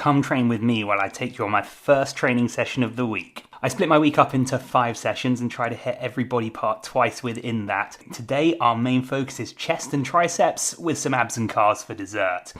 come train with me while I take you on my first training session of the week. I split my week up into 5 sessions and try to hit every body part twice within that. Today our main focus is chest and triceps with some abs and calves for dessert.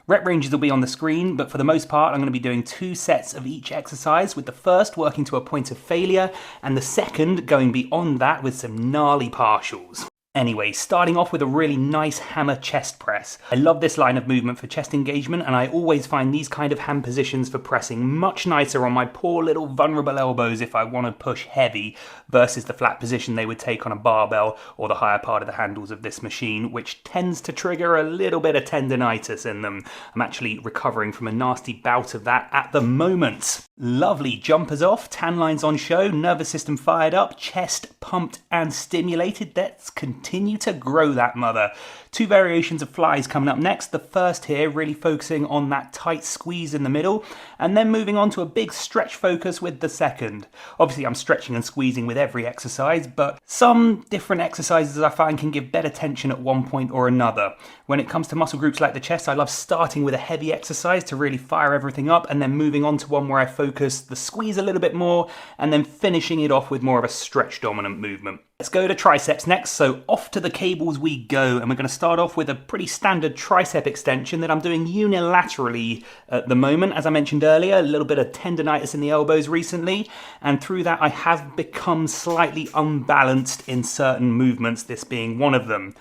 Rep ranges will be on the screen, but for the most part I'm going to be doing 2 sets of each exercise, with the first working to a point of failure and the second going beyond that with some gnarly partials. Anyway, starting off with a really nice hammer chest press. I love this line of movement for chest engagement, and I always find these kind of hand positions for pressing much nicer on my poor little vulnerable elbows if I want to push heavy, versus the flat position they would take on a barbell or the higher part of the handles of this machine, which tends to trigger a little bit of tendinitis in them. I'm actually recovering from a nasty bout of that at the moment. Lovely jumpers off, tan lines on show, nervous system fired up, chest pumped and stimulated. Let's continue to grow that mother. 2 variations of flies coming up next. The first here really focusing on that tight squeeze in the middle, and then moving on to a big stretch focus with the second. Obviously I'm stretching and squeezing with every exercise, but some different exercises I find can give better tension at one point or another. When it comes to muscle groups like the chest, I love starting with a heavy exercise to really fire everything up, and then moving on to one where I focus the squeeze a little bit more, and then finishing it off with more of a stretch dominant movement. Let's go to triceps next, so off to the cables we go, and we're going to start off with a pretty standard tricep extension that I'm doing unilaterally at the moment. As I mentioned earlier, a little bit of tendinitis in the elbows recently, and through that I have become slightly unbalanced in certain movements, this being one of them.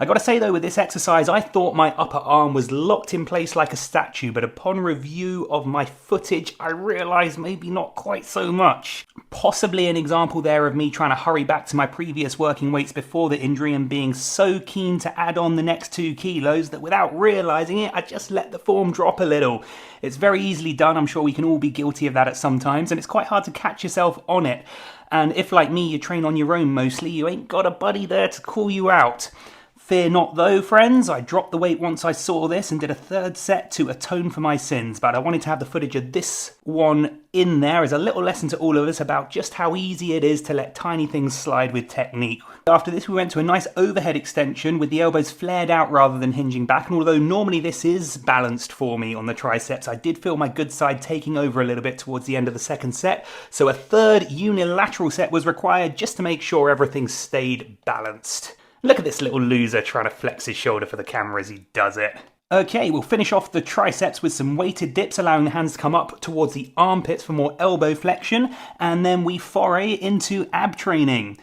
I gotta say though, with this exercise, I thought my upper arm was locked in place like a statue, but upon review of my footage, I realised maybe not quite so much. Possibly an example there of me trying to hurry back to my previous working weights before the injury and being so keen to add on the next 2 kilos that without realising it, I just let the form drop a little. It's very easily done, I'm sure we can all be guilty of that at some times, and it's quite hard to catch yourself on it. And if, like me, you train on your own mostly, you ain't got a buddy there to call you out. Fear not though, friends. I dropped the weight once I saw this and did a 3rd set to atone for my sins, but I wanted to have the footage of this one in there as a little lesson to all of us about just how easy it is to let tiny things slide with technique. After this we went to a nice overhead extension with the elbows flared out rather than hinging back, and although normally this is balanced for me on the triceps, I did feel my good side taking over a little bit towards the end of the 2nd set, so a 3rd unilateral set was required just to make sure everything stayed balanced. Look at this little loser trying to flex his shoulder for the camera as he does it. Okay, we'll finish off the triceps with some weighted dips, allowing the hands to come up towards the armpits for more elbow flexion, and then we foray into ab training.